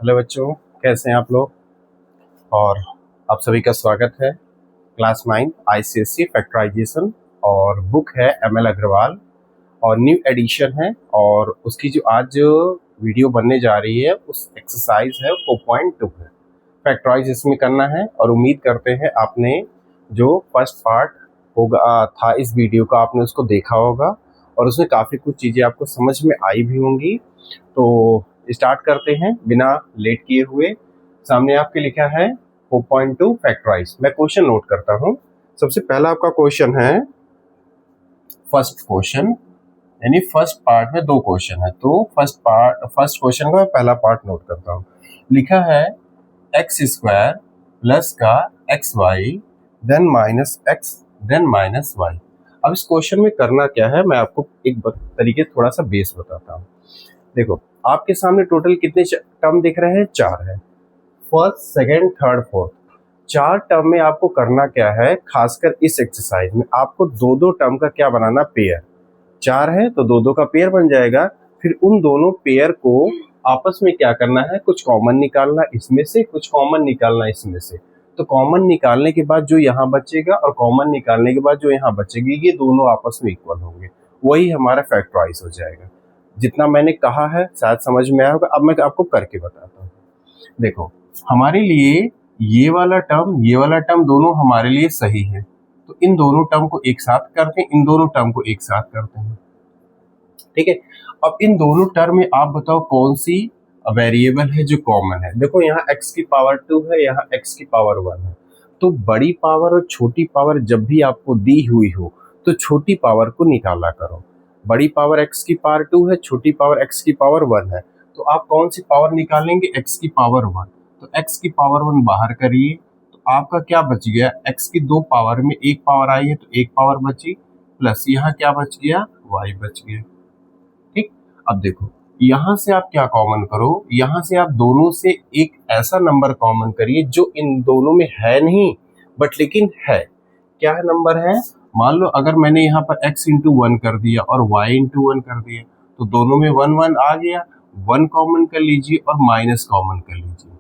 Hello बच्चों, कैसे हैं आप लोग। और आप सभी का स्वागत है क्लास 9 आईसीएससी फैक्टराइजेशन। और बुक है एमएल अग्रवाल और न्यू एडिशन है। और उसकी जो आज वीडियो बनने जा रही है उस एक्सरसाइज है 4.2 है। फैक्टराइज इसमें करना है और उम्मीद करते हैं आपने जो फर्स्ट पार्ट होगा था इस वीडियो का आपने उसको देखा होगा और उसमें काफ़ी कुछ चीज़ें आपको समझ में आई भी होंगी। तो स्टार्ट करते हैं बिना लेट किए हुए। सामने आपके लिखा है 4.2 फैक्टराइज। मैं क्वेश्चन नोट करता हूँ। सबसे पहला आपका क्वेश्चन है फर्स्ट क्वेश्चन, यानी फर्स्ट पार्ट में दो क्वेश्चन है। तो फर्स्ट क्वेश्चन का मैं पहला पार्ट नोट करता हूँ। लिखा है एक्स स्क्वायर प्लस का x y then minus x then minus y. अब इस क्वेश्चन में करना क्या है, मैं आपको एक तरीके थोड़ा सा बेस बताता हूँ। देखो, आपके सामने टोटल कितने टर्म दिख रहे हैं? 4 है। First, second, third, fourth, 4 term में आपको करना क्या है, खासकर इस एक्सरसाइज में आपको दो दो टर्म का क्या बनाना, पेयर। 4 है तो दो दो का पेयर बन जाएगा। फिर उन दोनों पेयर को आपस में क्या करना है, कुछ कॉमन निकालना इसमें से, कुछ कॉमन निकालना इसमें से। तो कॉमन निकालने के बाद जो यहाँ बचेगा और कॉमन निकालने के बाद जो यहाँ बचेगी, ये दोनों आपस में इक्वल होंगे। वही हमारा फैक्टराइज हो जाएगा। जितना मैंने कहा है शायद समझ में आया होगा। अब मैं आपको करके बताता हूँ। देखो, हमारे लिए ये वाला टर्म दोनों हमारे लिए सही है। तो इन दोनों टर्म को एक साथ करते हैं, इन दोनों टर्म को एक साथ करते हैं। ठीक है। अब इन दोनों टर्म में आप बताओ कौन सी वेरिएबल है जो कॉमन है। देखो, यहाँ x की पावर 2 है, यहाँ x की पावर 1 है। तो बड़ी पावर और छोटी पावर जब भी आपको दी हुई हो तो छोटी पावर को निकाला करो। बड़ी पावर x की पावर 2 है, छोटी पावर x की पावर 1 है। तो आप कौन सी पावर निकालेंगे? x की पावर 1। तो x की पावर 1 बाहर करिए तो आपका क्या बच गया? x की दो पावर में एक पावर आई है तो एक पावर बची, प्लस यहाँ क्या बच गया? y बच गया। ठीक। अब देखो, यहां से आप क्या कॉमन करो, यहां से आप दोनों से एक ऐसा नंबर कॉमन करिए जो इन दोनों में है नहीं बट लेकिन है। क्या है नंबर है? मान लो अगर मैंने यहाँ पर x इंटू 1 कर दिया और y इंटू 1 कर दिया तो दोनों में 1 1 आ गया। 1 कॉमन कर लीजिए और माइनस कॉमन कर लीजिए।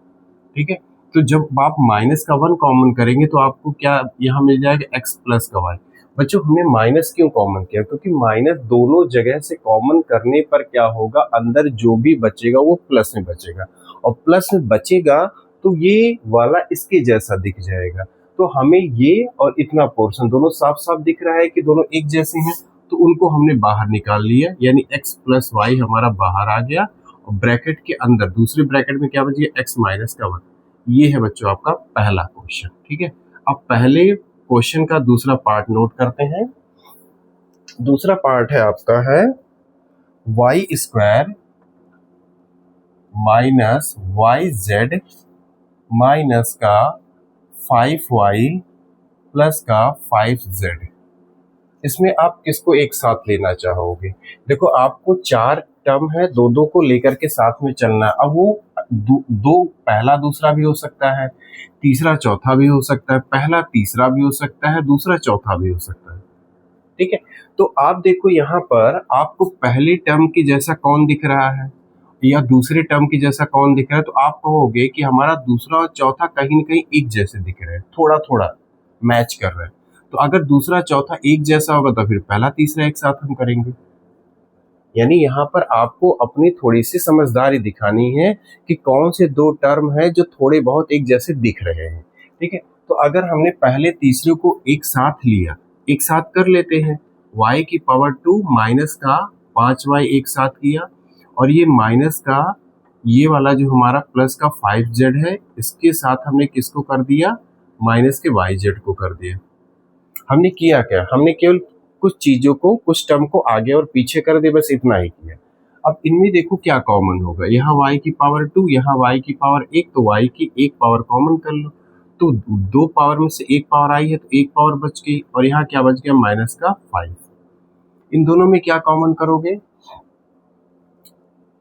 ठीक है। तो जब आप माइनस का 1 कॉमन करेंगे तो आपको क्या यहाँ मिल जाएगा? x प्लस का y। बच्चों, हमने माइनस क्यों कॉमन किया? क्योंकि माइनस दोनों जगह से कॉमन करने पर क्या होगा, अंदर जो भी बचेगा वो प्लस में बचेगा, और प्लस में बचेगा तो ये वाला इसके जैसा दिख जाएगा। तो हमें ये और इतना पोर्शन दोनों साफ साफ दिख रहा है कि दोनों एक जैसे हैं, तो उनको हमने बाहर निकाल लिया, यानी x प्लस वाई हमारा बाहर आ गया। और ब्रैकेट के अंदर दूसरे ब्रैकेट में क्या बच गया? x माइनस का 1। ये है बच्चों आपका पहला क्वेश्चन। ठीक है। अब पहले क्वेश्चन का दूसरा पार्ट नोट करते हैं। दूसरा पार्ट है आपका है y square minus y z minus का 5y प्लस का 5z। इसमें आप किसको एक साथ लेना चाहोगे? देखो, आपको 4 टर्म है, दो दो को लेकर के साथ में चलना है। अब वो दो पहला दूसरा भी हो सकता है, तीसरा चौथा भी हो सकता है, पहला तीसरा भी हो सकता है, दूसरा चौथा भी हो सकता है। ठीक है। तो आप देखो, यहाँ पर आपको पहले टर्म की जैसा कौन दिख रहा है या दूसरे टर्म की जैसा कौन दिख रहा है? तो आप कहोगे कि हमारा दूसरा और चौथा कहीं न कहीं एक जैसे दिख रहे हैं, थोड़ा थोड़ा मैच कर रहे हैं। तो अगर दूसरा चौथा एक जैसा होगा तो फिर पहला तीसरा एक साथ हम करेंगे। यानी यहाँ पर आपको अपनी थोड़ी सी समझदारी दिखानी है कि कौन से दो टर्म है जो थोड़े बहुत एक जैसे दिख रहे हैं। ठीक है। तो अगर हमने पहले तीसरे को एक साथ लिया, एक साथ कर लेते हैं। y की पावर 2 माइनस का 5y एक साथ किया, और ये माइनस का ये वाला जो हमारा प्लस का 5z है, इसके साथ हमने किसको कर दिया? माइनस के yz को कर दिया। हमने किया क्या? हमने केवल कुछ चीजों को, कुछ टर्म को आगे और पीछे कर दे, बस इतना ही किया। अब इनमें देखो क्या कॉमन होगा। यहाँ y की पावर 2, यहाँ y की पावर 1, तो y की एक पावर कॉमन कर लो। तो दो पावर में से एक पावर आई है तो एक पावर बच गई, और यहाँ क्या बच गया? माइनस का 5। इन दोनों में क्या कॉमन करोगे?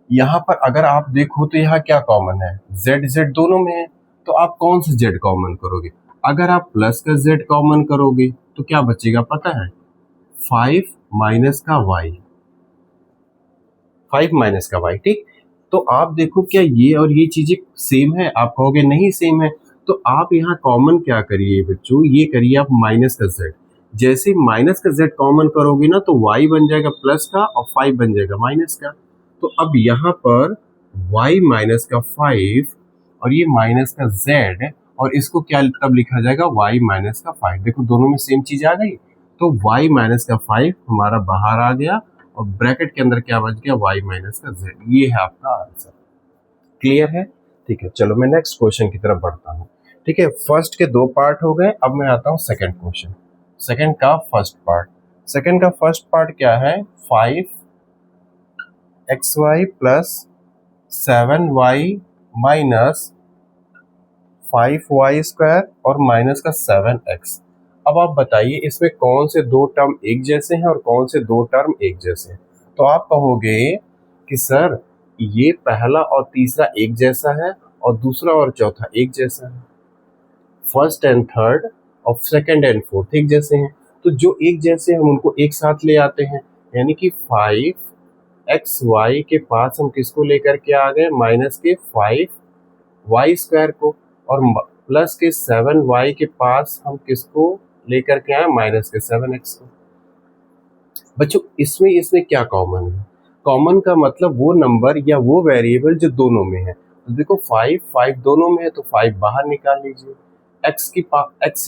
यहाँ पर अगर आप देखो तो यहाँ क्या कॉमन है? z दोनों में है। तो आप कौन सा z कॉमन करोगे? अगर आप प्लस का z कॉमन करोगे तो क्या बचेगा पता है? 5 माइनस का y, 5 माइनस का y। ठीक। तो आप देखो क्या ये और ये चीजें सेम है? आप कहोगे नहीं सेम है, तो आप यहाँ कॉमन क्या करिए बच्चों, ये करिए आप माइनस का z। जैसे माइनस का z कॉमन करोगे ना तो y बन जाएगा प्लस का और 5 बन जाएगा माइनस का। तो अब यहाँ पर y माइनस का 5 और ये माइनस का z, और इसको क्या तब लिखा जाएगा y माइनस का 5। देखो दोनों में सेम चीज आ गई, तो y माइनस का 5 हमारा बाहर आ गया और ब्रैकेट के अंदर क्या बच गया, y माइनस का z। ये है आपका आंसर। क्लियर है? ठीक है, चलो मैं नेक्स्ट क्वेश्चन की तरफ बढ़ता हूँ। ठीक है, फर्स्ट के 2 पार्ट हो गए, अब मैं आता हूँ सेकंड क्वेश्चन। सेकंड का फर्स्ट पार्ट, सेकंड का फर्स्ट पार्ट क्या है, 5xy plus 7y minus 5y square और माइनस का 7x। अब आप बताइए इसमें कौन से 2 टर्म एक जैसे हैं और कौन से 2 टर्म एक जैसे हैं? तो आप कहोगे कि सर ये पहला और तीसरा एक जैसा है और दूसरा और चौथा एक जैसा है, फर्स्ट एंड थर्ड और सेकंड एंड फोर्थ एक जैसे हैं। तो जो एक जैसे हम उनको एक साथ ले आते हैं, यानी कि 5xy के पास हम किसको लेकर के आ गए, माइनस के 5y स्क्वायर को, और प्लस के 7y के पास हम किसको लेकर के आए, माइनस के 7x को। बच्चों इसमें इसमें क्या कॉमन है? कॉमन का मतलब वो नंबर या वो वेरिएबल जो दोनों में है। तो देखो 5 दोनों में है तो 5 बाहर निकाल लीजिए। x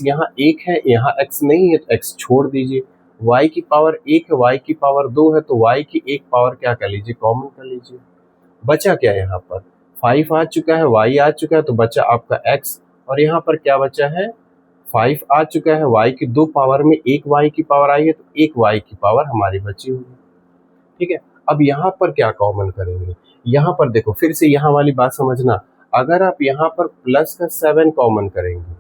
यहाँ एक है, यहाँ x नहीं है तो x छोड़ दीजिए। y की पावर 1 है, y की पावर 2 है, तो y की एक पावर क्या कर लीजिए, कॉमन कर लीजिए। बचा क्या यहाँ पर, 5 आ चुका है, y आ चुका है, तो बचा आपका x, और यहाँ पर क्या बचा है, 5 आ चुका है, y की 2 पावर में एक y की पावर आई है, तो एक y की पावर हमारी बची हुई है। ठीक है, अब यहाँ पर क्या कॉमन करेंगे, यहाँ पर देखो फिर से यहाँ वाली बात समझना, अगर आप यहाँ पर प्लस का 7 कॉमन करेंगे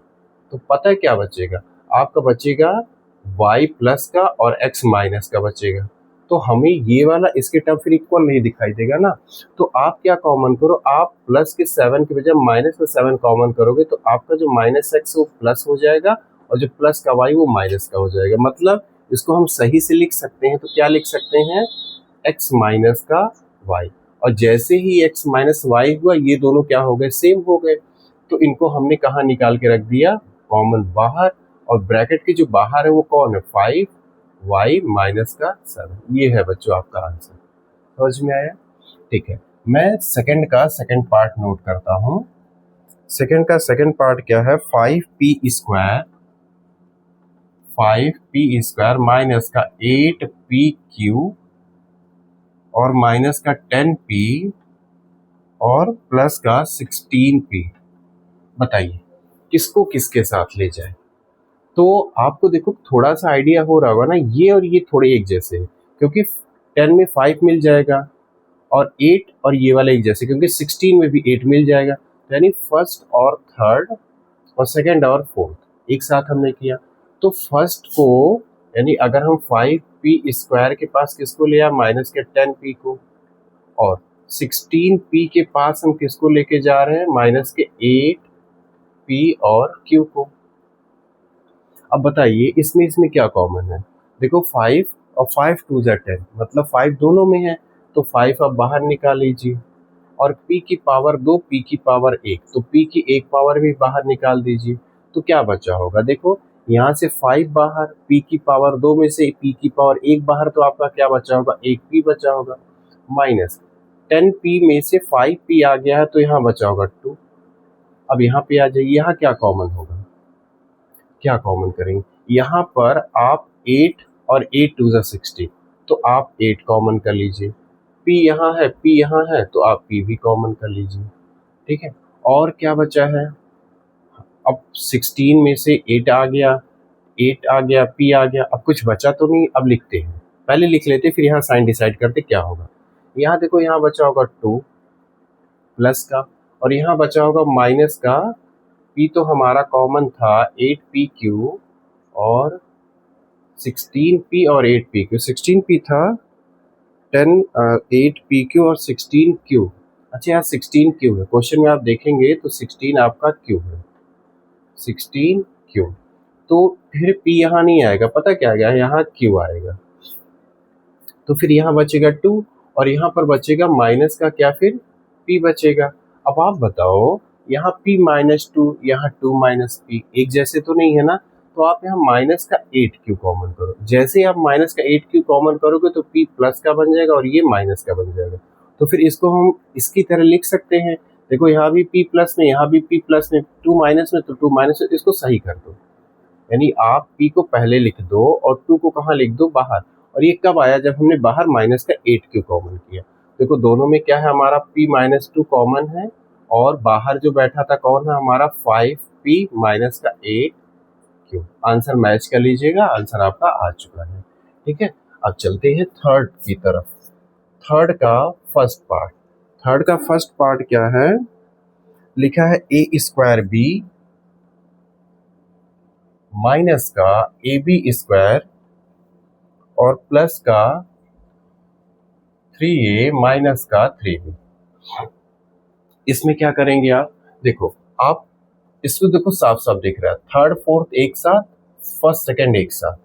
तो पता है क्या बचेगा, आपका बचेगा y प्लस का और x माइनस का बचेगा। तो हमें ये वाला इसके टर्म फिर इक्वल नहीं दिखाई देगा ना, तो आप क्या कॉमन करो, आप प्लस के 7 के बजाय माइनस का 7 कॉमन करोगे, तो आपका जो माइनस x वो प्लस हो जाएगा और जो प्लस का y वो माइनस का हो जाएगा। मतलब इसको हम सही से लिख सकते हैं, तो क्या लिख सकते हैं, x माइनस का y। और जैसे ही x माइनस वाई हुआ, ये दोनों क्या हो गए, सेम हो गए, तो इनको हमने कहाँ निकाल के रख दिया, कॉमन बाहर, और ब्रैकेट के जो बाहर है वो कौन है, 5y माइनस का 7। ये है बच्चों आपका आंसर। समझ में आया? ठीक है, मैं सेकंड का सेकंड पार्ट नोट करता हूँ। सेकंड का सेकंड पार्ट क्या है, 5p माइनस का 8pq और माइनस का 10p और प्लस का 16p। बताइए किसको किसके साथ ले जाए? तो आपको देखो थोड़ा सा आइडिया हो रहा होगा ना, ये और ये थोड़े एक जैसे हैं, क्योंकि 10 में 5 मिल जाएगा और 8 और ये वाला एक जैसे, क्योंकि 16 में भी 8 मिल जाएगा। यानी फर्स्ट और थर्ड और सेकंड और फोर्थ एक साथ हमने किया। तो फर्स्ट को यानी अगर हम 5p² के पास किसको लिया, माइनस के 10p को, और 16p के पास हम किसको लेके जा रहे हैं, माइनस के 8p और q को। अब बताइए इसमें इसमें क्या कॉमन है, देखो 5 और 5 2 ज़ा 10, मतलब 5 दोनों में है, तो 5 आप बाहर निकाल लीजिए, और p की पावर 2 p की पावर 1, तो p की एक पावर भी बाहर निकाल दीजिए। तो क्या बचा होगा, देखो यहाँ से 5 बाहर, p की पावर 2 में से p की पावर 1 बाहर, तो आपका क्या बचा होगा, 1p बचा होगा, माइनस 10p में से 5p आ गया है, तो यहाँ बचा होगा 2। अब यहाँ पे आ जाइए, यहाँ क्या कॉमन होगा, क्या कॉमन करेंगे, यहाँ पर आप 8 और 8 2 ज़ा 16, तो आप 8 कॉमन कर लीजिए, p यहाँ है, p यहाँ है, तो आप p भी कॉमन कर लीजिए। ठीक है, और क्या बचा है, अब 16 में से 8 आ गया, 8 आ गया, p आ गया, अब कुछ बचा तो नहीं, अब लिखते हैं, पहले लिख लेते फिर यहाँ साइन डिसाइड करते क्या होगा। यहाँ देखो यहाँ बचा होगा 2 प्लस का, और यहाँ बचा होगा माइनस का, p तो हमारा कॉमन था 8pq और 16p और 8pq, 16p था 8pq और 16q। अच्छा यहाँ 16q है, क्वेश्चन में आप देखेंगे तो 16 आपका q है, 16q, तो फिर p यहाँ नहीं आएगा, पता क्या आएगा, यहाँ q आएगा, तो फिर यहाँ बचेगा 2 और यहाँ पर बचेगा माइनस का क्या, फिर p बचेगा। अब आप बताओ, यहाँ p माइनस टू, यहाँ टू माइनस p एक जैसे तो नहीं है ना, तो आप यहाँ माइनस का 8 क्यू कॉमन करो। जैसे ही आप माइनस का 8 क्यू कॉमन करोगे तो p प्लस का बन जाएगा और ये माइनस का बन जाएगा। तो फिर इसको हम इसकी तरह लिख सकते हैं। देखो यहाँ भी p प्लस में, यहाँ भी p प्लस में, टू माइनस में तो टू माइनस में, इसको सही कर दो। यानी आप p को पहले लिख दो और 2 को कहाँ लिख दो, बाहर। और ये कब आया, जब हमने बाहर माइनस का 8 क्यू कॉमन किया। देखो दोनों में क्या है, हमारा p माइनस टू कॉमन है और बाहर जो बैठा था कौन है हमारा, 5p माइनस का 8 क्यू। आंसर मैच कर लीजिएगा, आंसर आपका आ चुका है। ठीक है, अब चलते हैं थर्ड की तरफ। थर्ड का फर्स्ट पार्ट, थर्ड का फर्स्ट पार्ट क्या है, लिखा है ए स्क्वायर बी माइनस का ए बी स्क्वायर और प्लस का 3a माइनस का 3b। इसमें क्या करेंगे आप, देखो आप इसको देखो साफ साफ दिख रहा है, थर्ड फोर्थ एक साथ, फर्स्ट सेकंड एक साथ।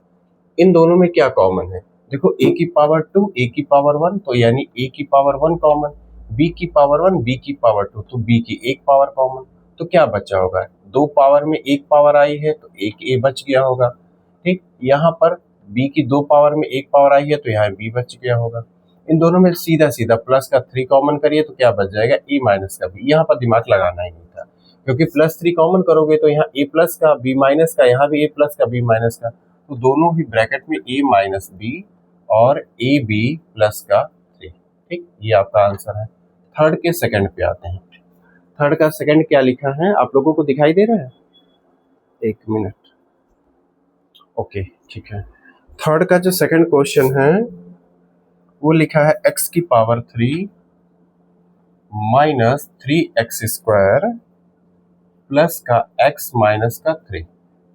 इन दोनों में क्या कॉमन है, देखो a की पावर 2 a की पावर 1, तो यानी a की पावर 1 कॉमन, b की पावर 1 b की पावर 2, तो b की एक पावर कॉमन। तो क्या बचा होगा, दो पावर में एक पावर आई है तो एक a बच गया होगा। ठीक, यहाँ पर b की दो पावर में एक पावर आई है तो यहाँ b बच गया होगा। इन दोनों में सीधा सीधा प्लस का 3 कॉमन करिए तो क्या बच जाएगा, e माइनस का b। यहाँ पर दिमाग लगाना ही नहीं था, क्योंकि प्लस 3 कॉमन करोगे तो यहाँ a प्लस का b माइनस का, यहाँ भी a प्लस का b माइनस का, तो दोनों ही ब्रैकेट में a माइनस b और ए बी प्लस का 3। ठीक, ये आपका आंसर है। थर्ड के सेकंड पे आते हैं। थर्ड का सेकंड क्या लिखा है, आप लोगों को दिखाई दे रहा है, एक मिनट, ओके ठीक है। थर्ड का जो सेकंड क्वेश्चन है वो लिखा है x की power 3 minus 3x square plus का x माइनस का 3।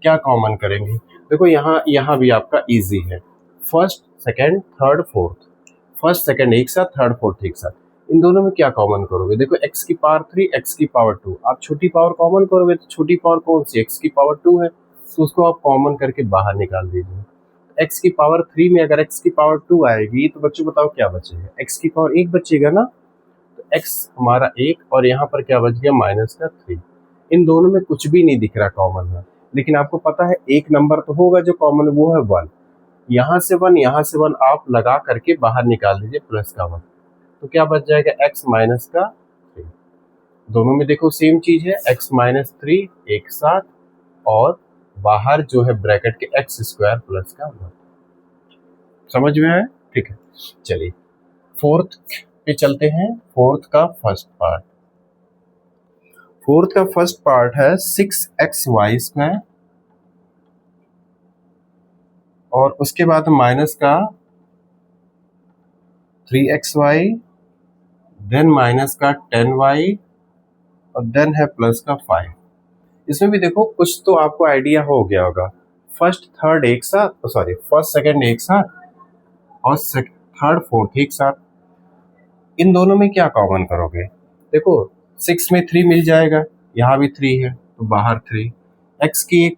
क्या कॉमन करेंगे, देखो यहाँ भी आपका इजी है, first second third fourth, first second एक साथ, थर्ड फोर्थ एक साथ। इन दोनों में क्या कॉमन करोगे, देखो x की पावर 3 x की पावर 2, आप छोटी पावर कॉमन करोगे तो छोटी पावर कौन सी, x की पावर 2 है, तो उसको आप कॉमन करके बाहर निकाल दीजिए। x की पावर 3 में अगर x की पावर 2 आएगी तो बच्चों बताओ क्या बचेगा, x की पावर 1 बचेगा ना, तो x हमारा 1 और यहाँ पर क्या बच गया, माइनस का 3। इन दोनों में कुछ भी नहीं दिख रहा कॉमन है, लेकिन आपको पता है एक नंबर तो होगा जो कॉमन, वो है 1। यहाँ से 1 यहाँ से 1 आप लगा करके बाहर निकाल दीजिए प्लस का 1, तो क्या बच जाएगा, x माइनस का 3। दोनों में देखो सेम चीज है, x माइनस 3 एक साथ और बाहर जो है ब्रैकेट के x स्क्वायर प्लस का 1। समझ में आया, ठीक है। चलिए फोर्थ पे चलते हैं। फोर्थ का फर्स्ट पार्ट, फोर्थ का फर्स्ट पार्ट है 6xy स्क्वायर और उसके बाद माइनस का 3xy, देन माइनस का 10y और देन है प्लस का 5। इसमें भी देखो कुछ तो आपको आइडिया हो गया होगा, फर्स्ट थर्ड एक साथ, सॉरी फर्स्ट सेकंड एक साथ और थर्ड फोर्थ एक साथ। इन दोनों में क्या कॉमन करोगे, देखो 6 में 3 मिल जाएगा, यहाँ भी 3 है तो बाहर 3, x की एक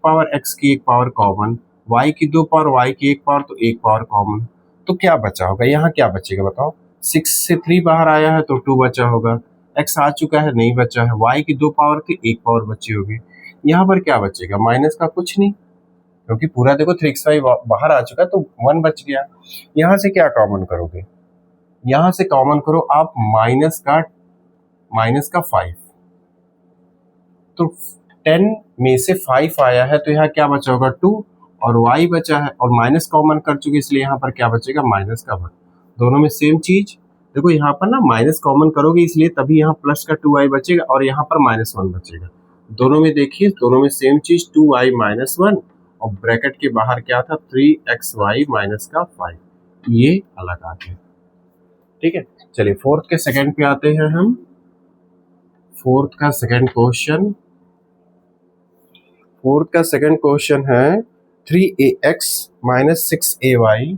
पावर कॉमन, y की दो पावर y की एक पावर तो एक पावर कॉमन, तो क्या बचा होगा, यहाँ क्या बचेगा बताओ, 6 से 3 बाहर आया है तो 2 बचा होगा, x आ चुका है नहीं बचा है, y की दो पावर थी एक पावर बची होगी, यहाँ पर क्या बचेगा, माइनस का कुछ नहीं, क्योंकि पूरा देखो 3xy बाहर आ चुका तो 1 बच गया। यहाँ से क्या कॉमन करोगे, यहाँ से कॉमन करो आप माइनस का 5, तो 10 में से 5 आया है तो यहाँ क्या बचा होगा 2 और y बचा है और माइनस कॉमन कर चुके इसलिए यहाँ पर क्या बचेगा, माइनस का 1। दोनों में सेम चीज, देखो यहाँ पर ना माइनस कॉमन करोगे इसलिए तभी यहाँ प्लस का 2y बचेगा और यहाँ पर माइनस 1 बचेगा। दोनों में देखिए, दोनों में सेम चीज 2y माइनस 1 और ब्रैकेट के बाहर क्या था 3xy माइनस का 5, ये अलग आ गया। ठीक है, चलिए फोर्थ के सेकंड पे आते हैं हम। फोर्थ का सेकंड क्वेश्चन, फोर्थ का सेकंड क्वेश्चन है 3ax minus 6ay,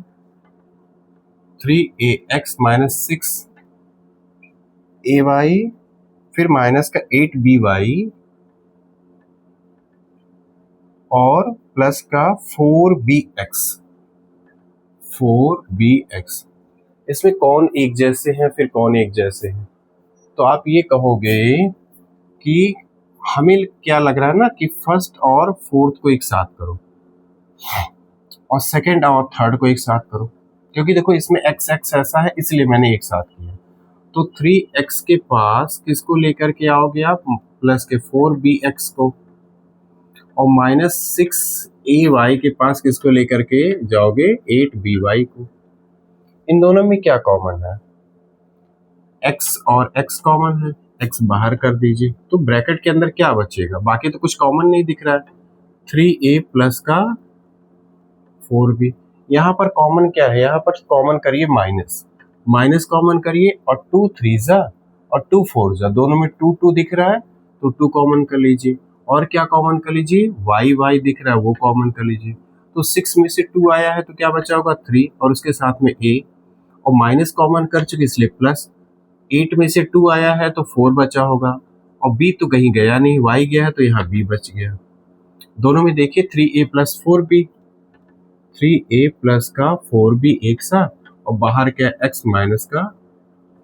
3ax minus 6ay फिर माइनस का 8by और प्लस का 4bx, 4bx। इसमें कौन एक जैसे हैं फिर कौन एक जैसे हैं, तो आप ये कहोगे कि हमें क्या लग रहा है ना कि फर्स्ट और फोर्थ को एक साथ करो और सेकंड और थर्ड को एक साथ करो, क्योंकि देखो इसमें एक्स एक्स ऐसा है इसलिए मैंने एक साथ किया। तो 3x के पास किसको लेकर के आओगे आप, प्लस के 4bx को, और -6ay के पास किसको लेकर के जाओगे, 8by को। इन दोनों में क्या कॉमन है, x और x कॉमन है, x बाहर कर दीजिए तो ब्रैकेट के अंदर क्या बचेगा, बाकी तो कुछ कॉमन नहीं दिख रहा है। 3a प्लस का 4b, यहाँ पर कॉमन क्या है, यहाँ पर कॉमन करिए माइनस, माइनस कॉमन करिए और 2 3 और 2 4 दोनों में 2 2 दिख रहा है तो 2 कॉमन कर लीजिए। और क्या कॉमन कर लीजिए, y दिख रहा है वो कॉमन कर लीजिए। तो 6 में से 2 आया है तो क्या बचा होगा 3 और उसके साथ में a, और माइनस कॉमन कर चुके इसलिए प्लस। 8 में से 2 आया है तो 4 बचा होगा और b तो कहीं गया नहीं, y गया है तो यहाँ b बच गया। दोनों में देखिए 3a plus 4b, 3a plus का 4b एक साथ और बाहर क्या x माइनस का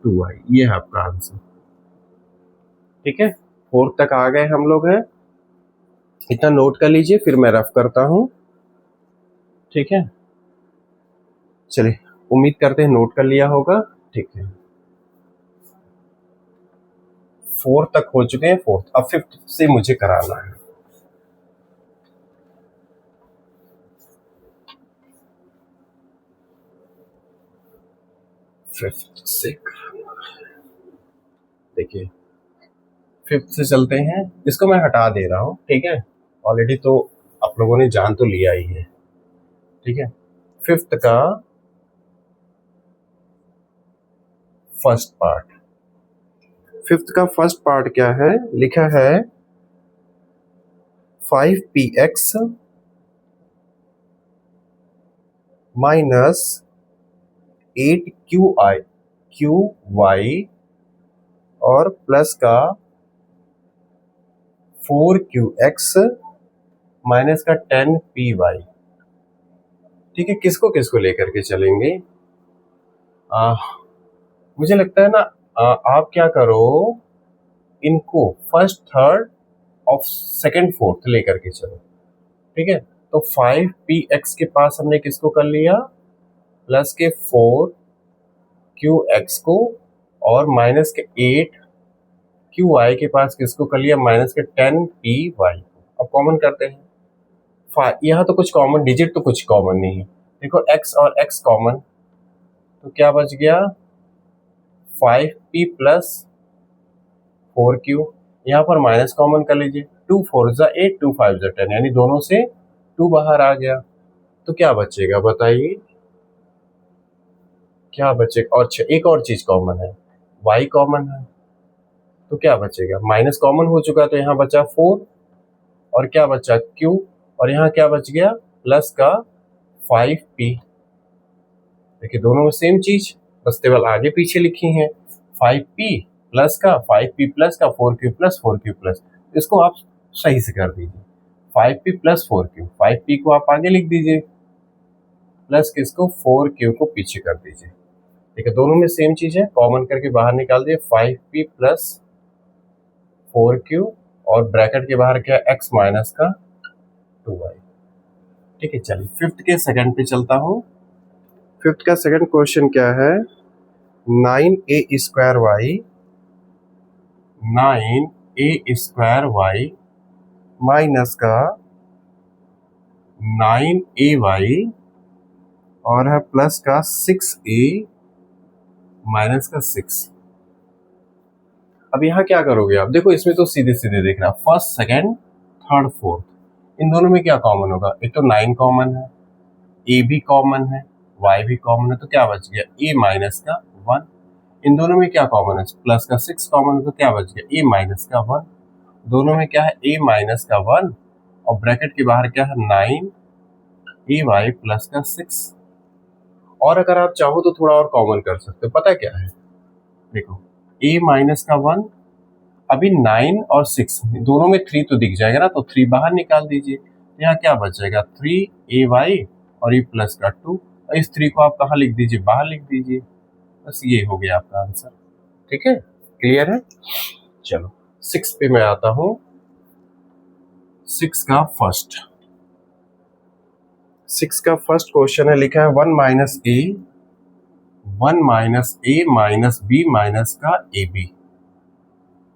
2y, ये है आपका आंसर। ठीक है, 4 तक आ गए हम लोग हैं, इतना नोट कर लीजिए फिर मैं रफ करता हूं। ठीक है, चलिए उम्मीद करते हैं नोट कर लिया होगा। ठीक है, 4 तक हो चुके हैं, 4th अब 5th से मुझे कराना है। फिफ्थ से देखिए, 5th से चलते हैं, इसको मैं हटा दे रहा हूँ। ठीक है, ऑलरेडी तो आप लोगों ने जान तो लिया ही है। ठीक है, 5th का फर्स्ट पार्ट, 5th का फर्स्ट पार्ट क्या है, लिखा है 5px माइनस 8qy और प्लस का 4qx माइनस का 10py। ठीक है, किसको किसको लेकर के चलेंगे, मुझे लगता है ना आप क्या करो, इनको फर्स्ट थर्ड और सेकंड फोर्थ लेकर के चलो। ठीक है, तो 5px के पास हमने किसको कर लिया, प्लस के 4qx को, और माइनस के 8qy के पास किसको कर लिया, माइनस के 10py। अब कॉमन करते हैं, यहाँ तो कुछ कॉमन डिजिट तो कुछ कॉमन नहीं है, देखो x और x कॉमन, तो क्या बच गया 5p प्लस 4q, यहाँ पर माइनस कॉमन कर लीजिए, 2 4 8 2 5 10, यानी दोनों से 2 बाहर आ गया, तो क्या बचेगा बताइए, क्या बचेगा, और एक और चीज कॉमन है, y कॉमन है, तो क्या बचेगा, माइनस कॉमन हो चुका तो यहाँ बचा 4 और क्या बचा q, और यहाँ क्या बच गया प्लस का 5p। देखिए दोनों में सेम चीज, बस केवल आगे पीछे लिखी है, 5p प्लस का 5p प्लस का 4q प्लस 4q प्लस, इसको आप सही से कर दीजिए, 5p प्लस 4q, 5p को आप आगे लिख दीजिए प्लस किसको 4q को पीछे कर दीजिए। ठीक है, दोनों में सेम चीज है, कॉमन करके बाहर निकाल दिए 5p प्लस 4q और ब्रैकेट के बाहर क्या x माइनस का 2y। ठीक है, चलिए 5th के सेकंड पे चलता हूँ। 5th का सेकंड क्वेश्चन क्या है, 9a square y, 9a square y minus का 9ay और है प्लस का 6a माइनस का 6। अब यहाँ क्या करोगे आप, देखो इसमें तो सीधे सीधे देख रहा, फर्स्ट सेकंड थर्ड फोर्थ, इन दोनों में क्या कॉमन होगा, एक तो 9 कॉमन है, a भी कॉमन है, y भी कॉमन है, तो क्या बच गया a माइनस का 1। इन दोनों में क्या कॉमन है, प्लस का 6 कॉमन है, तो क्या बच गया a माइनस का 1। दोनों में क्या है a माइनस का 1 और ब्रैकेट के बाहर क्या है 9ay प्लस का 6। और अगर आप चाहो तो थोड़ा और कॉमन कर सकते हो, पता क्या है, देखो a माइनस का 1, अभी 9 और 6 दोनों में 3 तो दिख जाएगा ना, तो 3 बाहर निकाल दीजिए, यहाँ क्या बचेगा 3ay और ये प्लस का 2, और इस 3 को आप कहाँ लिख दीजिए, बाहर लिख दीजिए, बस ये हो गया आपका आंसर। ठीक है, क्लियर है? चलो 6 पे मैं आता हूं। 6 का फर्स्ट क्वेश्चन है, लिखा है 1 माइनस ए माइनस बी माइनस का ए बी,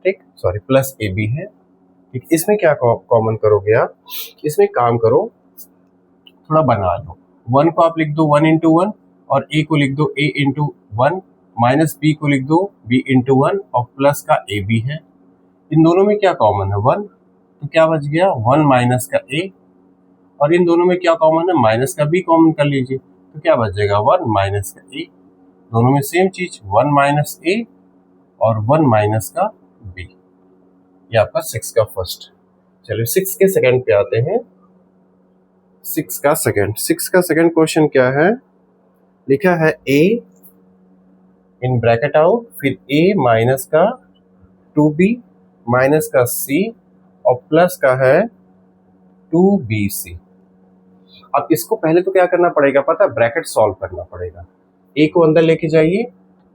ठीक, सॉरी प्लस ए बी है, ठीक। इसमें क्या कॉमन करोगे आप? इसमें काम करो, थोड़ा बना लो। 1 को आप लिख दो 1 इंटू 1 और ए को लिख दो ए इंटू 1, माइनस बी को लिख दो बी इंटू 1 और प्लस का ए बी है। इन दोनों में क्या कॉमन है? 1, तो क्या बच गया 1 माइनस का ए, और इन दोनों में क्या कॉमन है? माइनस का बी कॉमन कर लीजिए, तो क्या बच जाएगा 1 माइनस का ए। दोनों में सेम चीज 1 माइनस ए और 1 माइनस का बी। ये आपका 6 का फर्स्ट। चलिए 6 के सेकंड पे आते हैं। 6 का सेकंड क्वेश्चन क्या है? लिखा है a इन ब्रैकेट आउट, फिर a माइनस का 2b माइनस का c और प्लस का है 2bc। अब इसको पहले तो क्या करना पड़ेगा पता है? ब्रैकेट सॉल्व करना पड़ेगा। a को अंदर लेके जाइए,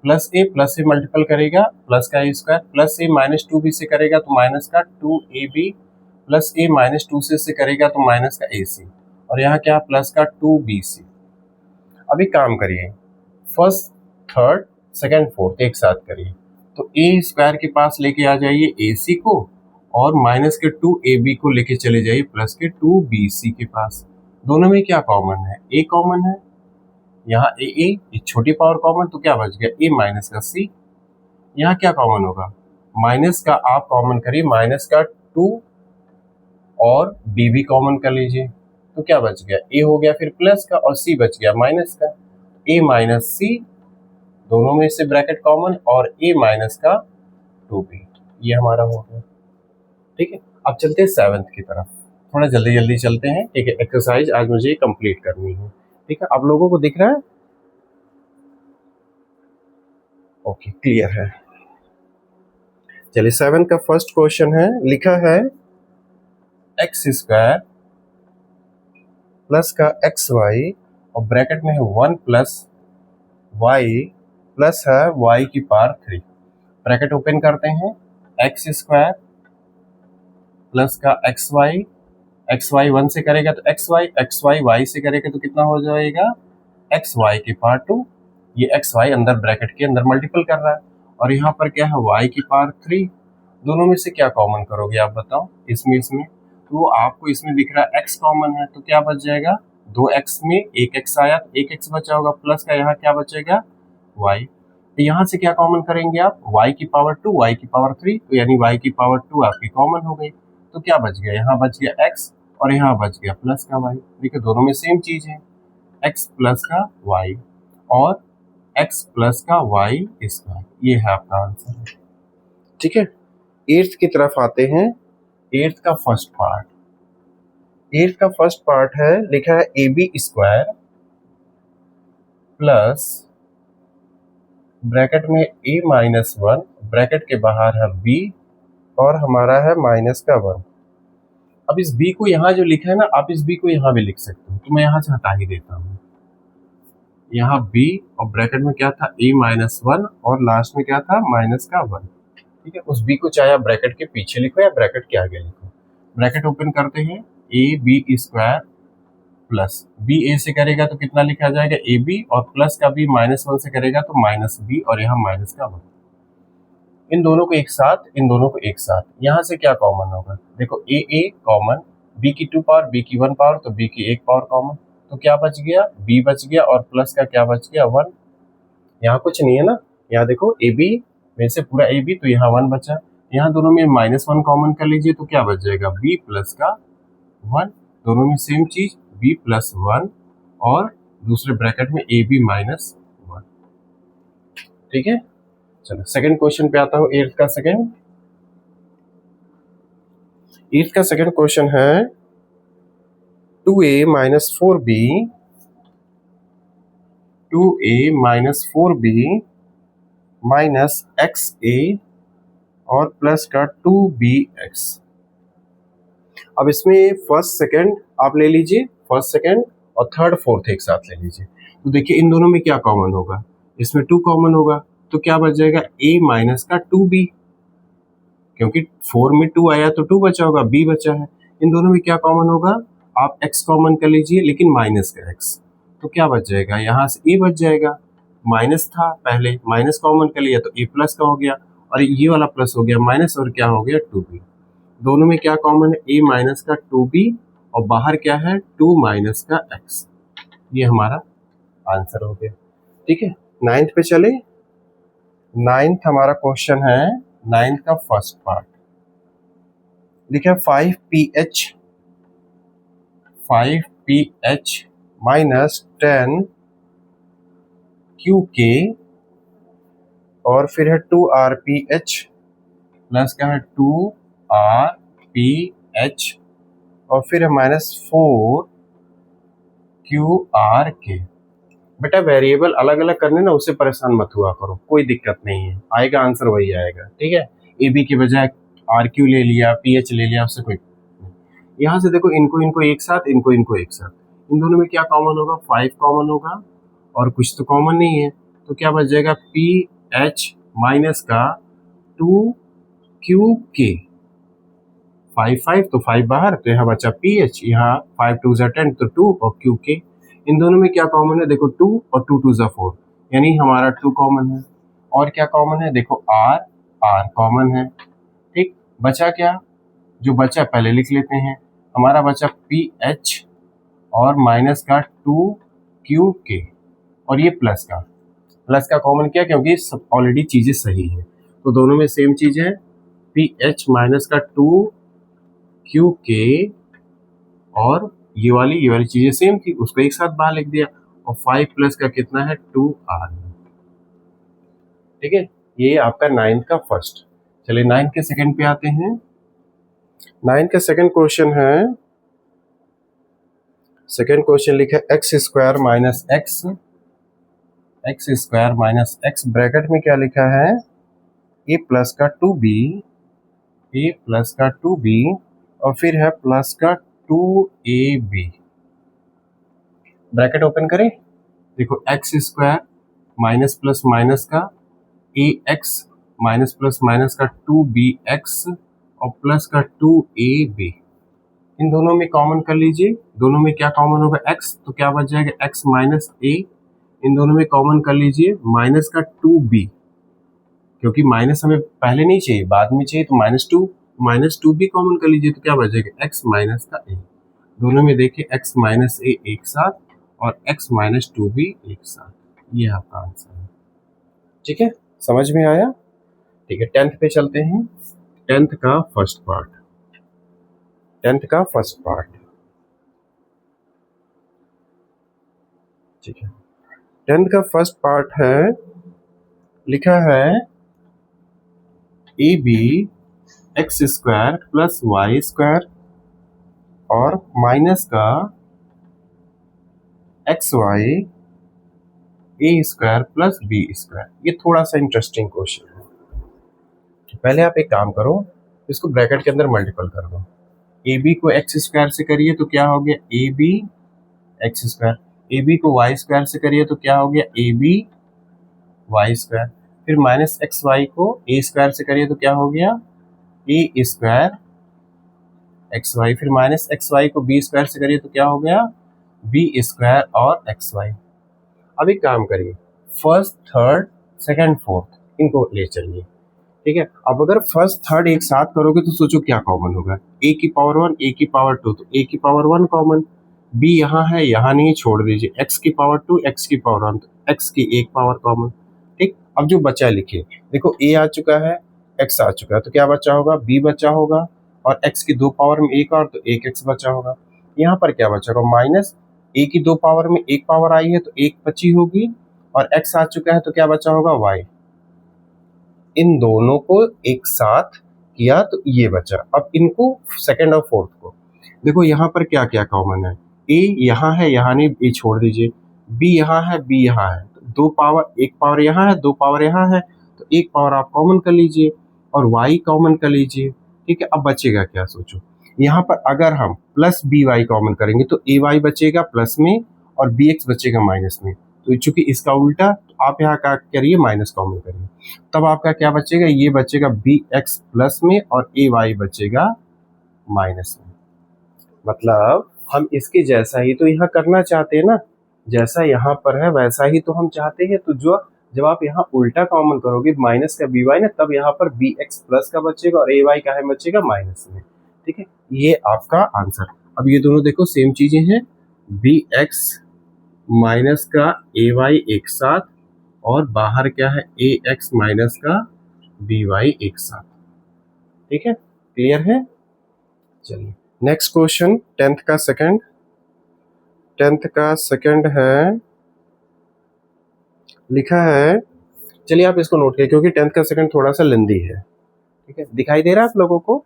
प्लस ए मल्टीपल करेगा प्लस का ए स्क्वायर, प्लस ए माइनस 2b से करेगा तो माइनस का 2ab, प्लस ए माइनस 2c से करेगा तो माइनस का ac, और यहाँ क्या प्लस का 2bc। अभी काम करिए, फर्स्ट थर्ड सेकंड फोर्थ एक साथ करिए, तो ए स्क्वायर के पास लेके आ जाइए ac को, और माइनस के 2ab को लेके चले जाइए प्लस के 2bc के पास। दोनों में क्या कॉमन है? a कॉमन है, यहाँ ए छोटी पावर कॉमन, तो क्या बच गया a माइनस का c। यहाँ क्या कॉमन होगा? माइनस का आप कॉमन करिए, माइनस का 2 और b भी कॉमन कर लीजिए, तो क्या बच गया? a हो गया फिर प्लस का और c बच गया माइनस का, a माइनस c, दोनों में से ब्रैकेट कॉमन, और a माइनस का 2b, ये हमारा हो गया, ठीक है। अब चलते हैं 7th की तरफ, थोड़ा जल्दी जल्दी चलते हैं, ठीक है। एक्सरसाइज आज मुझे कंप्लीट करनी है, ठीक है। आप लोगों को दिख रहा है? ओके, क्लियर है। चलिए 7 का फर्स्ट क्वेश्चन है, लिखा है एक्स स्क्वायर प्लस का एक्स वाई और ब्रैकेट में है 1 प्लस वाई प्लस है वाई की पावर 3। ब्रैकेट ओपन करते हैं, एक्स स्क्वायर प्लस का एक्स वाई 1 से करेगा तो एक्स वाई वाई से करेगा तो कितना हो जाएगा? एक्स वाई की पावर 2। ये एक्स वाई अंदर ब्रैकेट के अंदर मल्टीपल कर रहा है, और यहाँ पर क्या है वाई की पावर 3। दोनों में से क्या कॉमन करोगे आप बताओ? इसमें तो आपको इसमें दिख रहा है एक्स कॉमन है, तो क्या बच जाएगा? 2x में एक एक्स आया तो एक एक्स बचा होगा, प्लस का यहाँ क्या बचेगा? y। तो यहाँ से क्या कॉमन करेंगे आप? y की पावर 2 y की पावर 3, तो यानी y की पावर 2 आपकी कॉमन हो गई, तो क्या बच गया? यहाँ बच गया x और यहाँ बच गया प्लस का y। देखिए दोनों में सेम चीज है, x प्लस का y और x प्लस का y स्क्वायर, ये है आपका आंसर, ठीक है। 8th की तरफ आते हैं। 8th का फर्स्ट पार्ट है, लिखा है a B square plus bracket में a माइनस 1, ब्रैकेट के बाहर है b और हमारा है माइनस का 1। अब इस b को यहाँ जो लिखा है ना, आप इस b को यहाँ भी लिख सकते हो, तो मैं यहाँ से हटा ही देता हूँ। यहाँ b और ब्रैकेट में क्या था? a माइनस 1 और लास्ट में क्या था? माइनस का 1, ठीक है। उस b को चाहे आप ब्रैकेट के पीछे लिखो या ब्रैकेट के आगे लिखो। ब्रैकेट ओपन करते हैं, A B square plus B A से करेगा तो कितना लिखा जाएगा? ए बी, और प्लस का बी माइनस 1 से करेगा तो माइनस बी, और यहाँ माइनस का 1। इन दोनों को एक साथ, यहाँ से क्या कॉमन होगा? देखो ए कॉमन, बी की 2 पावर, बी की 1 पावर, तो बी की 1 पावर कॉमन, तो क्या बच गया? बी बच गया, और प्लस का क्या बच गया? 1। यहाँ कुछ नहीं है ना, यहाँ देखो ए बी में से पूरा ए बी, तो यहाँ 1 बचा। यहाँ दोनों में माइनस 1 कॉमन कर लीजिए तो क्या बच जाएगा? बी प्लस का 1। दोनों में सेम चीज, b प्लस 1 और दूसरे ब्रैकेट में ए बी माइनस 1, ठीक है। चलो सेकंड क्वेश्चन पे आता हूँ। 8th का सेकंड क्वेश्चन है 2a minus 4b minus xa और प्लस का 2bx। अब इसमें फर्स्ट सेकंड आप ले लीजिए, फर्स्ट सेकंड और थर्ड फोर्थ एक साथ ले लीजिए, तो देखिए इन दोनों में क्या कॉमन होगा? इसमें 2 कॉमन होगा, तो क्या बच जाएगा a माइनस का 2b, क्योंकि 4 में 2 आया तो 2 बचा होगा, b बचा है। इन दोनों में क्या कॉमन होगा, आप x कॉमन कर लीजिए, लेकिन माइनस का x, तो क्या बच जाएगा, यहाँ से a बच जाएगा, माइनस था पहले, माइनस कॉमन कर लिया तो a प्लस का हो गया, और ये वाला प्लस हो गया माइनस, और क्या हो गया 2b। दोनों में क्या कॉमन है, a माइनस का 2b, और बाहर क्या है 2 माइनस का x। ये हमारा आंसर हो गया। ठीक है, 9th पे चले। 9th हमारा क्वेश्चन है, 9th का फर्स्ट पार्ट लिखा 5pH माइनस 10qk, और फिर है 2rpH प्लस क्या है 2rpH, और फिर है माइनस 4qrk। बेटा वेरिएबल अलग अलग करने ना, उससे परेशान मत हुआ करो, कोई दिक्कत नहीं है, आएगा आंसर वही आएगा। ठीक है, ए बी के बजाय आर क्यू ले लिया, पी एच ले लिया, उससे कोई नहीं। यहाँ से देखो, इनको एक साथ, इनको एक साथ, इन दोनों में क्या कॉमन होगा, 5 कॉमन होगा, और कुछ तो कॉमन नहीं है, तो क्या बच जाएगा पी एच माइनस का 2qk, 5 तो 5 बाहर, तो यहाँ बचा पी एच, यहाँ 5 2 10 तो 2 और qk। इन दोनों में क्या कॉमन है, देखो 2 और 2 2 4, यानी हमारा 2 कॉमन है। और क्या कॉमन है, देखो आर कॉमन है। ठीक, बचा क्या, जो बचा पहले लिख लेते हैं, हमारा बचा पी एच और माइनस का 2qk, और ये प्लस का कॉमन किया, क्योंकि सब ऑलरेडी चीजें सही है, तो दोनों में सेम चीज है, पी एच माइनस का 2qk, और ये वाली चीजें सेम थी, उसको एक साथ बाहर लिख दिया, और 5 प्लस का कितना है 2r। ठीक है, ये आपका 9th का फर्स्ट। चलिए 9th के सेकंड पे आते हैं। 9th का सेकंड क्वेश्चन है, सेकंड क्वेश्चन लिखा x square minus x, bracket में क्या लिखा है, a प्लस का 2b, और फिर है प्लस का 2ab। ब्रैकेट ओपन करें, देखो x square minus plus minus का ax माइनस प्लस माइनस का 2bx, और प्लस का 2ab, इन दोनों में कॉमन कर लीजिए। दोनों में क्या कॉमन होगा, x, तो क्या बच जाएगा x माइनस a, इन दोनों में कॉमन कर लीजिए माइनस का 2b, क्योंकि माइनस हमें पहले नहीं चाहिए, बाद में चाहिए, तो माइनस टू भी कॉमन कर लीजिए, तो क्या बचेगा x माइनस का a। दोनों में देखिए x माइनस a एक साथ, और x माइनस 2b एक साथ, ये आपका आंसर है। ठीक है, समझ में आया। ठीक है, 10th पे चलते हैं। 10th का फर्स्ट पार्ट, ठीक है, 10th का फर्स्ट पार्ट है, लिखा है a b x square plus y square, और माइनस का x y a square plus b square. ये थोड़ा सा इंटरेस्टिंग क्वेश्चन है। पहले आप एक काम करो, इसको ब्रैकेट के अंदर मल्टीपल कर दो। ए बी को एक्स स्क्वायर से करिए तो क्या हो गया a b x square, a b को वाई स्क्वायर से करिए तो क्या हो गया ए बी वाई स्क्वायर, फिर माइनस एक्स वाई को ए स्क्वायर से करिए तो क्या हो गया ए स्क्वायर एक्स वाई, फिर माइनस एक्स वाई को बी स्क्वायर से करिए तो क्या हो गया बी स्क्वायर और एक्स वाई। अब एक काम करिए, फर्स्ट थर्ड सेकंड फोर्थ इनको ले चलिए। ठीक है, अब अगर फर्स्ट थर्ड एक साथ करोगे तो सोचो क्या कॉमन होगा, ए की पावर 1 ए की पावर 2, तो ए की पावर 1 कॉमन, बी यहाँ है, यहाँ नहीं, छोड़ दीजिए, एक्स की पावर 2 एक्स की पावर 1, तो एक्स की एक पावर कॉमन। ठीक, अब जो बचा लिखिए, देखो ए आ चुका है, एक्स आ चुका है, तो क्या बचा होगा बी बचा होगा, और एक्स की 2 पावर में एक और, तो एक एक्स बचा होगा। यहाँ पर क्या बचा होगा, माइनस ए की 2 पावर में एक पावर आई है तो एक बची होगी, और एक्स आ चुका है तो क्या बचा होगा वाई। इन दोनों को एक साथ किया तो ये बचा। अब इनको सेकंड और फोर्थ को देखो, यहाँ पर क्या क्या कॉमन है, ए यहाँ है, यहाँ नहीं, ए छोड़ दीजिए, बी यहाँ है, बी यहाँ है, तो 2 पावर, एक पावर यहाँ है, 2 पावर यहाँ है, तो एक पावर आप कॉमन कर लीजिए, और वाई कॉमन कर लीजिए। ठीक है, अब बचेगा क्या, सोचो, यहाँ पर अगर हम प्लस बी वाई कॉमन करेंगे तो ए वाई बचेगा प्लस में, और बी एक्स बचेगा माइनस में, तो चूंकि इसका उल्टा, तो आप यहाँ क्या करिए, माइनस कॉमन करिए, तब आपका क्या बचेगा, ये बचेगा बी एक्स प्लस में और ए वाई बचेगा माइनस में। मतलब हम इसके जैसा ही तो यहाँ करना चाहते हैं ना, जैसा यहाँ पर है वैसा ही तो हम चाहते हैं। तो जो जब आप यहाँ उल्टा कॉमन करोगे माइनस का बी वाई ना, तब यहाँ पर बी एक्स प्लस का बचेगा और ए वाई का है बचेगा माइनस में। ठीक है, ये आपका आंसर। अब ये दोनों देखो सेम चीजें हैं, बी एक्स माइनस का ए वाई एक साथ, और बाहर क्या है, ए एक्स माइनस का बी वाई एक साथ। ठीक है, क्लियर है। चलिए नेक्स्ट क्वेश्चन, टेंथ का सेकंड है, लिखा है, चलिए आप इसको नोट करिए क्योंकि टेंथ का सेकंड थोड़ा सा लेंदी है। ठीक है, दिखाई दे रहा है आप लोगों को।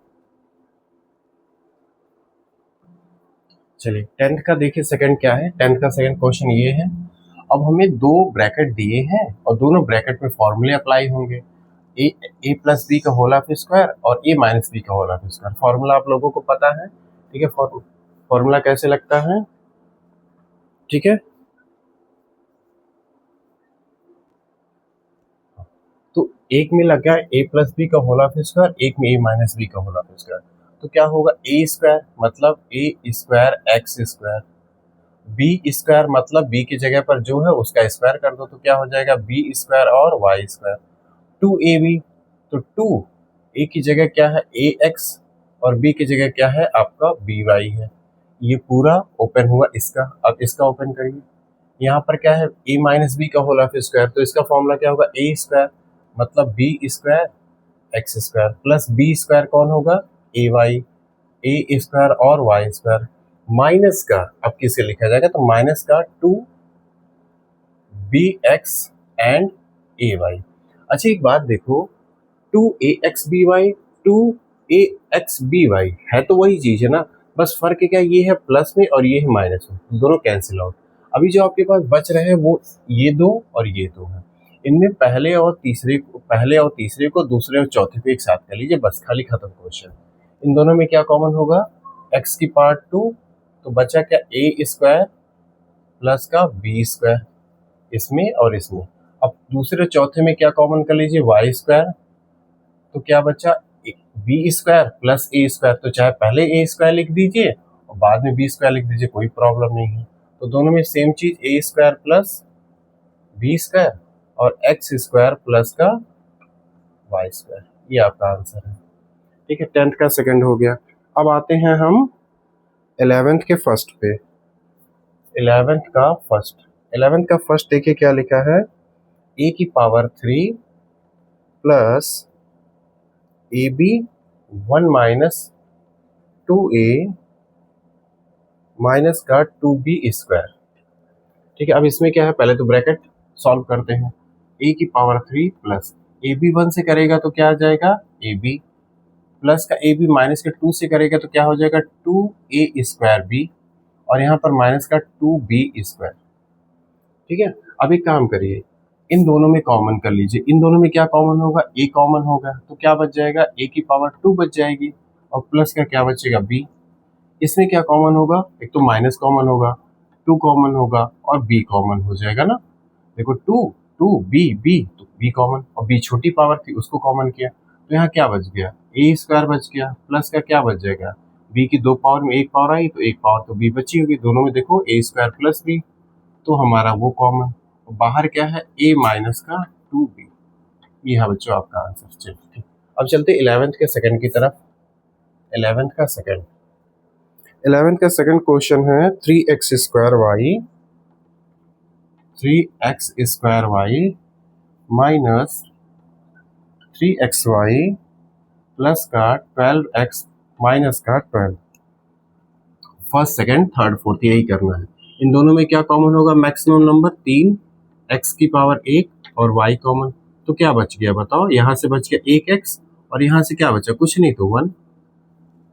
चलिए टेंथ का देखिए सेकंड क्या है, टेंथ का सेकंड क्वेश्चन ये है। अब हमें दो ब्रैकेट दिए हैं और दोनों ब्रैकेट में फॉर्मूले अप्लाई होंगे, ए प्लस बी का होल ऑफ स्क्वायर और ए माइनस बी का होल ऑफ स्क्वायर। फॉर्मूला आप लोगों को पता है। ठीक है, फॉर्मूला कैसे लगता है। ठीक है, तो एक में लग गया ए प्लस बी का होल ऑफ स्क्वायर, एक में ए माइनस बी का होल ऑफ स्क्वायर। तो क्या होगा, ए स्क्वायर मतलब A square x square, B square मतलब बी की जगह पर जो है उसका स्क्वायर कर दो, तो क्या हो जाएगा बी स्क्वायर और y square. Two a b, तो टू ए की जगह क्या है ए एक्स और बी की जगह क्या है आपका बी वाई है। ये पूरा ओपन हुआ इसका। अब इसका ओपन करिए, यहाँ पर क्या है ए माइनस बी का होल ऑफ स्क्वायर, तो इसका फॉर्मूला क्या होगा, ए स्क्वायर मतलब b square x square plus b square कौन होगा ए वाई, ए स्क्वायर और वाई स्क्वायर, माइनस का अब किसे लिखा जाएगा, तो माइनस का two b x and a y. अच्छा एक बात देखो, two a x b y, two a x b y है तो वही चीज है ना, बस फर्क क्या, ये है प्लस में और ये है माइनस में, दोनों कैंसिल आउट। अभी जो आपके पास बच रहे हैं वो ये दो और ये दो है, इनमें पहले और तीसरे को दूसरे और चौथे को एक साथ कर लीजिए, बस खाली खत्म क्वेश्चन। इन दोनों में क्या कॉमन होगा, एक्स की पार्ट टू, तो बचा क्या ए स्क्वायर प्लस का बी स्क्वायर, इसमें और इसमें। अब दूसरे चौथे में क्या कॉमन कर लीजिए, वाई स्क्वायर, तो क्या बचा बी स्क्वायर प्लस ए स्क्वायर, तो चाहे पहले ए स्क्वायर लिख दीजिए और बाद में बी स्क्वायर लिख दीजिए, कोई प्रॉब्लम नहीं है। तो दोनों में सेम चीज, ए स्क्वायर प्लस बी स्क्वायर और एक्स स्क्वायर प्लस का वाई स्क्वायर, ये आपका आंसर है। ठीक है, टेंथ का सेकंड हो गया। अब आते हैं हम 11th के फर्स्ट पे। 11th का फर्स्ट देखिए क्या लिखा है, ए की पावर 3 प्लस ए बी 1 माइनस 2a माइनस का 2b स्क्वायर। ठीक है, अब इसमें क्या है, पहले तो ब्रैकेट सॉल्व करते हैं, a की पावर 3 प्लस ए बी 1 से करेगा तो क्या आ जाएगा ए बी, प्लस का ए बी माइनस के 2 से करेगा तो क्या हो जाएगा 2a स्क्वायर बी, और यहाँ पर माइनस का 2b स्क्वायर। ठीक है, अब एक काम करिए, इन दोनों में कॉमन कर लीजिए, इन दोनों में क्या कॉमन होगा, ए कॉमन होगा, तो क्या बच जाएगा ए की पावर 2 बच जाएगी, और प्लस का क्या बचेगा बी। इसमें क्या कॉमन होगा, एक तो माइनस कॉमन होगा, 2 कॉमन होगा और b कॉमन हो जाएगा ना। देखो 2 2 b तो b कॉमन, और b छोटी पावर थी उसको कॉमन किया, तो यहाँ क्या बच गया ए स्क्वायर बच गया, प्लस का क्या बच जाएगा b की 2 पावर में 1 पावर आई तो 1 पावर तो b बची होगी, दोनों में देखो ए स्क्वायर प्लस b, तो हमारा वो कॉमन, और बाहर क्या है a माइनस का 2b। ये है बच्चों आपका आंसर। चलिए ठीक, अब चलते 11th के सेकंड की तरफ। 11th का सेकंड क्वेश्चन है 3x square Y minus 3xy plus का 12x माइनस का 12। फर्स्ट सेकंड थर्ड फोर्थ यही करना है। इन दोनों में क्या कॉमन होगा, मैक्सिमम नंबर 3, x की पावर 1 और y कॉमन, तो क्या बच गया बताओ, यहाँ से बच गया 1x और यहाँ से क्या बचा, कुछ नहीं तो 1,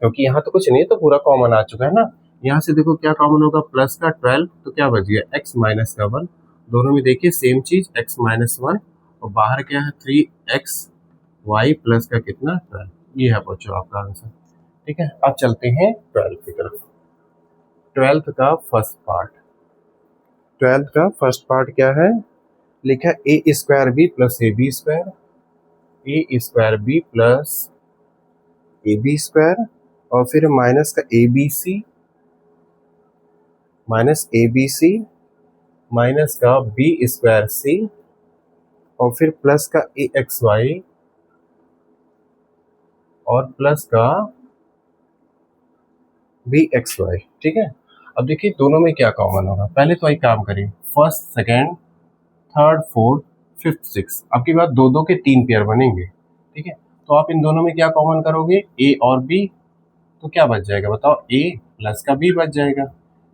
क्योंकि यहाँ तो कुछ नहीं है तो पूरा कॉमन आ चुका है ना। यहाँ से देखो क्या कॉमन होगा, प्लस का 12, तो क्या बच गया x माइनस का 1, दोनों में देखिए सेम चीज x माइनस 1, और बाहर क्या है 3x y प्लस का कितना 12। ये है बच्चों आपका आंसर। ठीक है, अब चलते हैं 12 की तरफ। 12th का फर्स्ट पार्ट, 12 का फर्स्ट पार्ट क्या है, लिखा A square B plus A B square, A square B plus A B square, और फिर माइनस का A B C, minus A B C, minus का बी स्क्वायर सी, और फिर प्लस का ए एक्स वाई, और प्लस का B X Y. ठीक है, अब देखिए दोनों में क्या कॉमन होगा। पहले तो एक काम करिए, first second third fourth fifth six, आपकी बात दो दो के 3 पेयर बनेंगे। ठीक है, तो आप इन दोनों में क्या कॉमन करोगे, ए और बी, तो क्या बच जाएगा बताओ, ए प्लस का बी बच जाएगा।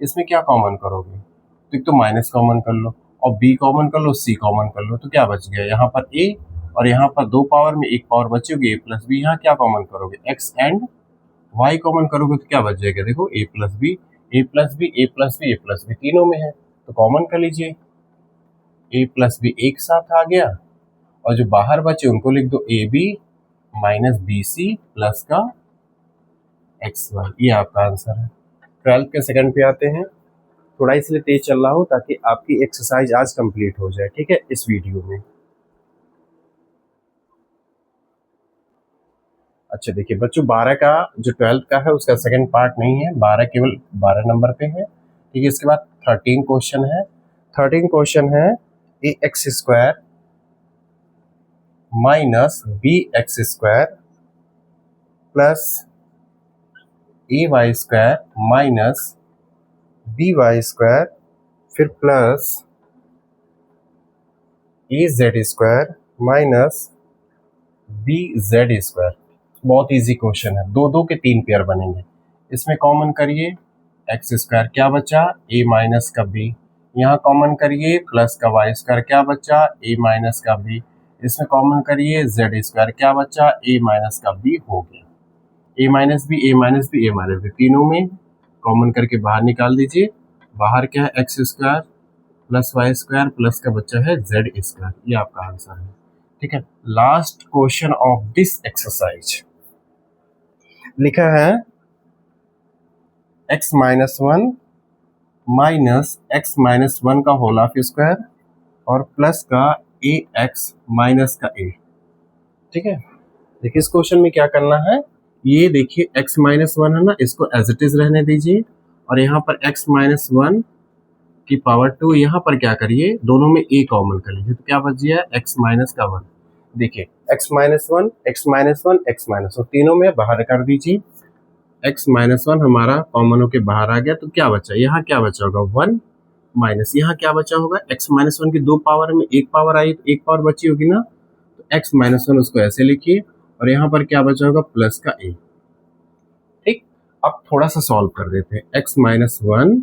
इसमें क्या कॉमन करोगे, तो एक तो माइनस कॉमन कर लो, और बी कॉमन कर लो, सी कॉमन कर लो, तो क्या बच गया यहाँ पर ए, और यहाँ पर 2 पावर में 1 पावर बचेगी ए प्लस बी। यहाँ क्या कॉमन करोगे, एक्स एंड वाई कॉमन करोगे, तो क्या बच जाएगा, देखो ए प्लस बी, ए प्लस बी, ए प्लस बी, ए प्लस बी तीनों में है, तो कॉमन कर लीजिए, ए प्लस बी एक साथ आ गया, और जो बाहर बचे उनको लिख दो, a b minus b c plus का एक्स वाई। ये आपका आंसर है। 12 के सेकंड पे आते हैं, थोड़ा इसलिए तेज चल रहा हूँ ताकि आपकी एक्सरसाइज आज कंप्लीट हो जाए, ठीक है, इस वीडियो में। अच्छा देखिए बच्चों, 12 का जो 12 का है उसका सेकंड पार्ट नहीं है, 12 केवल 12 नंबर पे है। ठीक है, इसके बाद 13 क्वेश्चन है। 13 क्वेश्चन है, A X square minus B x square plus A Y square minus B Y square, फिर plus A Z square minus B Z square. बहुत इजी क्वेश्चन है, दो दो के 3 पेयर बनेंगे। इसमें कॉमन करिए, एक्स स्क्वायर क्या बचा, ए माइनस का बी, यहाँ कॉमन करिए प्लस का वाई स्क्वायर क्या बचा, ए माइनस का बी, इसमें कॉमन करिए जेड स्क्वायर क्या बचा, ए माइनस का बी हो गया। ए माइनस बी, ए माइनस बी, ए माइनस बी तीनों में कॉमन करके बाहर निकाल दीजिए। बाहर क्या है, x square plus y square plus का बच्चा है जेड स्क्वायर। ये आपका आंसर है। ठीक है, last question of this exercise लिखा है x minus 1 minus x minus 1 का होल ऑफ स्क्वायर और प्लस का ए एक्स माइनस का ए। ठीक है, देखिए इस क्वेश्चन में क्या करना है, ये देखिए x माइनस 1 है ना, इसको एज इट इज रहने दीजिए, और यहाँ पर x माइनस 1 की पावर 2, यहाँ पर क्या करिए, दोनों में a कॉमन कर लीजिए, तो क्या बच गया, x माइनस का 1। देखिए x minus 1, x minus 1, x minus 1 तीनों में बाहर कर दीजिए, x माइनस 1 हमारा कॉमन होके बाहर आ गया, तो क्या बचा, यहाँ क्या बचा होगा 1 माइनस, यहाँ क्या बचा होगा, x माइनस 1 की 2 पावर में 1 पावर आई तो 1 पावर बची होगी ना, तो x माइनस 1 उसको ऐसे लिखिए, और यहाँ पर क्या बचा होगा प्लस का a। ठीक, अब थोड़ा सा सॉल्व कर देते हैं, x minus 1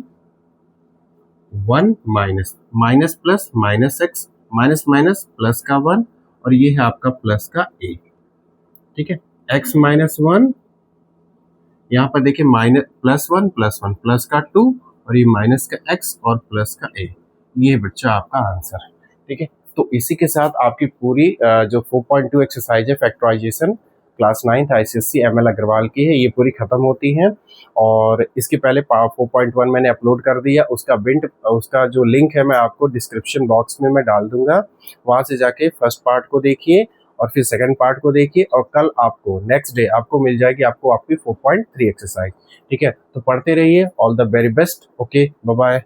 1 minus minus plus minus x minus minus plus का 1, और ये है आपका प्लस का a। ठीक है, x माइनस 1, यहाँ पर देखिए माइनस प्लस 1 प्लस का 2, और ये माइनस का x और प्लस का a। ये बच्चा आपका आंसर है। ठीक है, तो इसी के साथ आपकी पूरी जो 4.2 एक्सरसाइज है factorization class 9th ICSE ML Aggarwal की है, ये पूरी खत्म होती है। और इसके पहले 4.1 मैंने अपलोड कर दिया, उसका जो लिंक है मैं आपको डिस्क्रिप्शन बॉक्स में मैं डाल दूंगा, वहाँ से जाके फर्स्ट पार्ट को देखिए और फिर सेकंड पार्ट को देखिए, और कल आपको नेक्स्ट डे आपको मिल जाएगी आपको आपकी 4.3 एक्सरसाइज। ठीक है, तो पढ़ते रहिए। All the very best. Okay, bye bye.